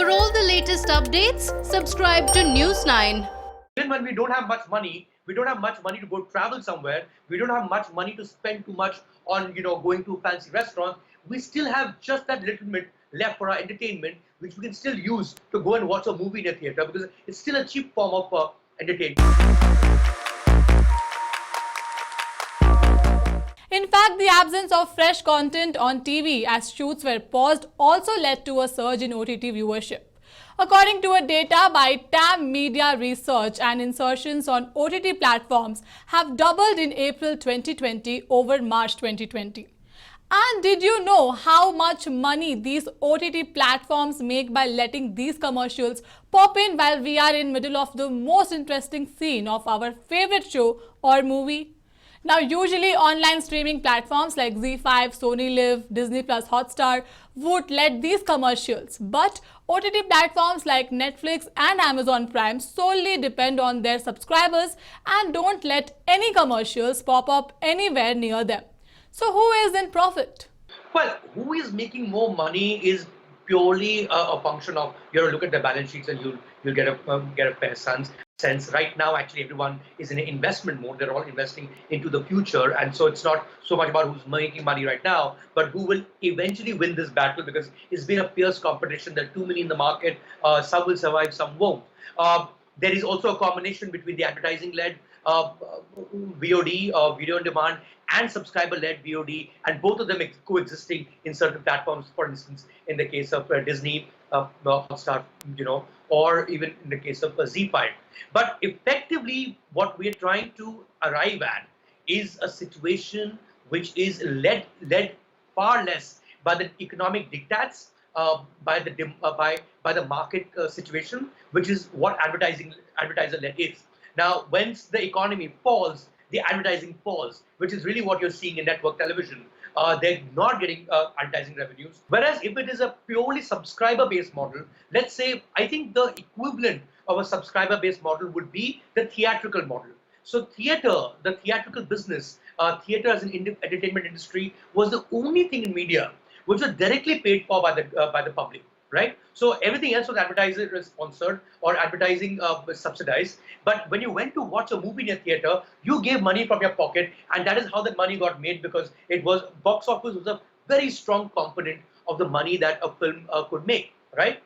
For all the latest updates, subscribe to News9. Even when we don't have much money, we don't have much money to go travel somewhere, we don't have much money to spend too much on going to fancy restaurants, we still have just that little bit left for our entertainment, which we can still use to go and watch a movie in a theater because it's still a cheap form of entertainment. In fact, the absence of fresh content on TV as shoots were paused also led to a surge in OTT viewership. According to a data by TAM Media Research, and insertions on OTT platforms have doubled in April 2020 over March 2020. And did you know how much money these OTT platforms make by letting these commercials pop in while we are in middle of the most interesting scene of our favorite show or movie? Now, usually online streaming platforms like ZEE5, Sony Live, Disney Plus Hotstar would let these commercials, but OTT platforms like Netflix and Amazon Prime solely depend on their subscribers and don't let any commercials pop up anywhere near them. So who is in profit? Well, who is making more money is purely a function of look at the balance sheets and you'll get a fair sense. Right now, actually, everyone is in an investment mode. They're all investing into the future, and so it's not so much about who's making money right now, but who will eventually win this battle because it's been a fierce competition. There are too many in the market. Some will survive, some won't. There is also a combination between the advertising-led VOD, video on demand, and subscriber-led VOD, and both of them coexisting in certain platforms. For instance, in the case of Disney, Hotstar, or even in the case of ZEE5. But effectively, what we are trying to arrive at is a situation which is led far less by the economic diktats, by the market situation, which is what advertiser-led is. Now, once the economy falls, the advertising falls, which is really what you're seeing in network television. They're not getting advertising revenues. Whereas if it is a purely subscriber-based model, let's say, I think the equivalent of a subscriber-based model would be the theatrical model. So the theatrical business, theater as an entertainment industry was the only thing in media which was directly paid for by the public. Right? So everything else was advertiser sponsored or advertising subsidized. But when you went to watch a movie in a theater, you gave money from your pocket, and that is how that money got made, because it was box office was a very strong component of the money that a film could make. Right?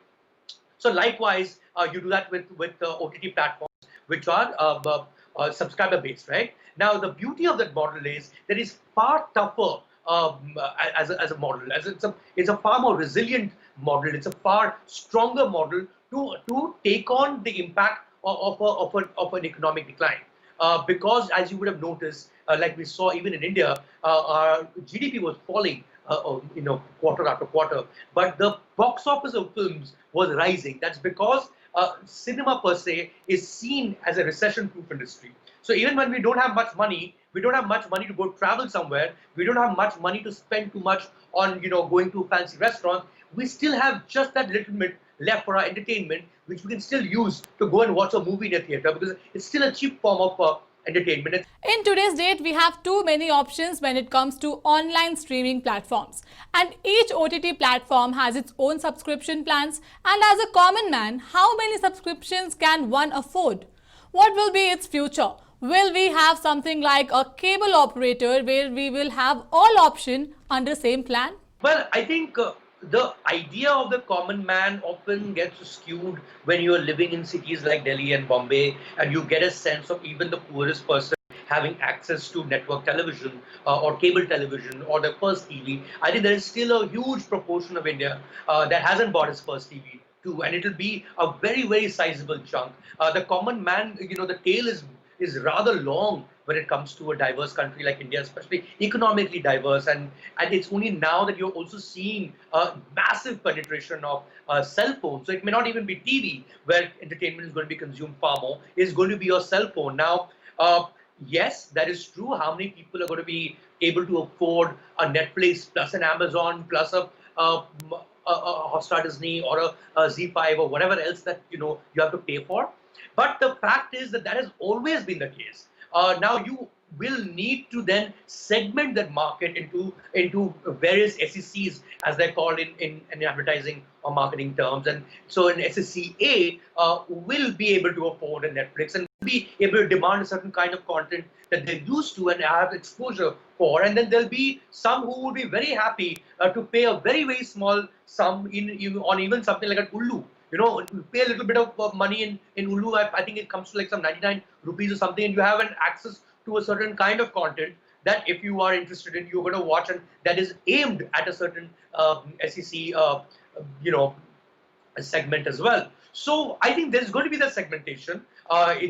So likewise, you do that with OTT platforms, which are subscriber based. Right? Now the beauty of that model is that it's far tougher as a model, as it's a far more resilient model. It's a far stronger model to take on the impact of an economic decline. Because as you would have noticed, like we saw even in India, our GDP was falling, quarter after quarter, but the box office of films was rising. That's because cinema per se is seen as a recession-proof industry. So even when we don't have much money, we don't have much money to go travel somewhere, we don't have much money to spend too much on going to fancy restaurants, we still have just that little bit left for our entertainment, which we can still use to go and watch a movie in a theater because it's still a cheap form of entertainment. In today's date, we have too many options when it comes to online streaming platforms. And each OTT platform has its own subscription plans. And as a common man, how many subscriptions can one afford? What will be its future? Will we have something like a cable operator where we will have all options under same plan? Well, I think the idea of the common man often gets skewed when you are living in cities like Delhi and Bombay, and you get a sense of even the poorest person having access to network television or cable television or their first TV. I think there is still a huge proportion of India that hasn't bought his first TV too, and it'll be a very, very sizable chunk. The common man, the tail is rather long when it comes to a diverse country like India, especially economically diverse, and it's only now that you're also seeing a massive penetration of cell phones. So it may not even be TV where entertainment is going to be consumed far more. It's going to be your cell phone. Now, yes, that is true. How many people are going to be able to afford a Netflix plus an Amazon plus a Hotstar Disney or a ZEE5 or whatever else that you have to pay for? But the fact is that has always been the case. Now you will need to then segment that market into various SECs, as they're called in advertising marketing terms. And so an SSCA will be able to afford a Netflix and be able to demand a certain kind of content that they're used to and have exposure for. And then there'll be some who will be very happy to pay a very, very small sum on even something like an Ullu. You know, you pay a little bit of money in Ullu. I think it comes to like some 99 rupees or something, and you have an access to a certain kind of content that if you are interested in, you're going to watch, and that is aimed at a certain SEC, segment as well. So I think there's going to be that segmentation.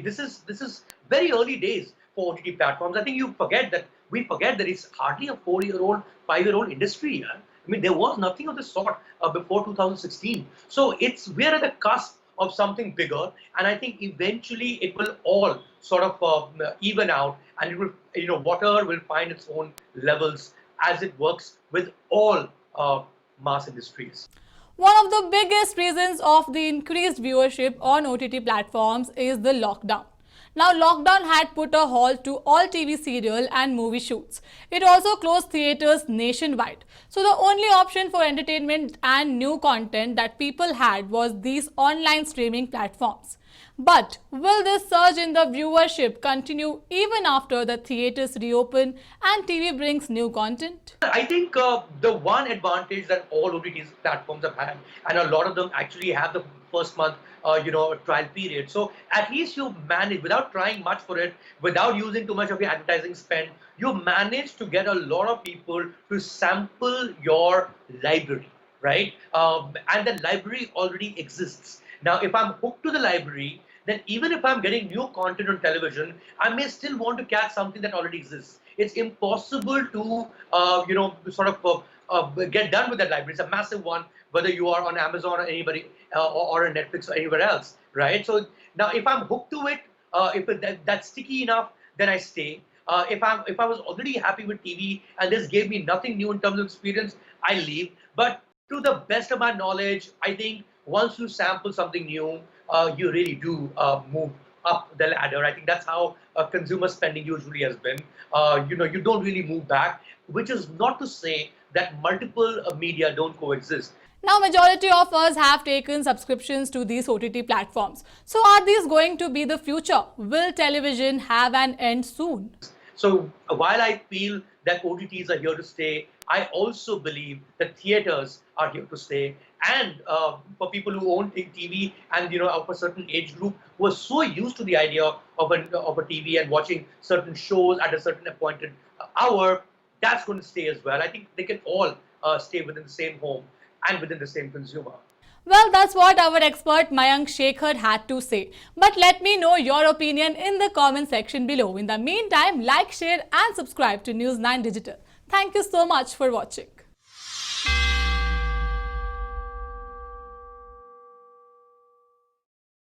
This is very early days for OTT platforms. I think we forget that it's hardly a 4-year-old, 5-year-old industry. Yeah? I mean, there was nothing of the sort before 2016. So we're at the cusp of something bigger, and I think eventually it will all sort of even out, and it will, water will find its own levels as it works with all mass industries. One of the biggest reasons of the increased viewership on OTT platforms is the lockdown. Now, lockdown had put a halt to all TV serial and movie shoots. It also closed theatres nationwide. So the only option for entertainment and new content that people had was these online streaming platforms. But will this surge in the viewership continue even after the theatres reopen and TV brings new content? I think the one advantage that all OTT platforms have had, and a lot of them actually have the first month trial period. So at least you manage, without trying much for it, without using too much of your advertising spend, you manage to get a lot of people to sample your library, right? And the library already exists. Now, if I'm hooked to the library, then even if I'm getting new content on television, I may still want to catch something that already exists. It's impossible to, get done with that library. It's a massive one, whether you are on Amazon or anybody, or on Netflix or anywhere else, right? So now, if I'm hooked to it, that's sticky enough, then I stay. If I was already happy with TV and this gave me nothing new in terms of experience, I leave. But to the best of my knowledge, I think once you sample something new, you really do move up the ladder. I think that's how consumer spending usually has been. You don't really move back, which is not to say that multiple media don't coexist. Now, majority of us have taken subscriptions to these OTT platforms. So are these going to be the future? Will television have an end soon? So while I feel that OTTs are here to stay, I also believe that theaters are here to stay. And for people who own TV and of a certain age group who are so used to the idea of a TV and watching certain shows at a certain appointed hour, that's going to stay as well. I think they can all stay within the same home and within the same consumer. Well, that's what our expert Mayank Shekhar had to say. But let me know your opinion in the comment section below. In the meantime, like, share and subscribe to News 9 Digital. Thank you so much for watching.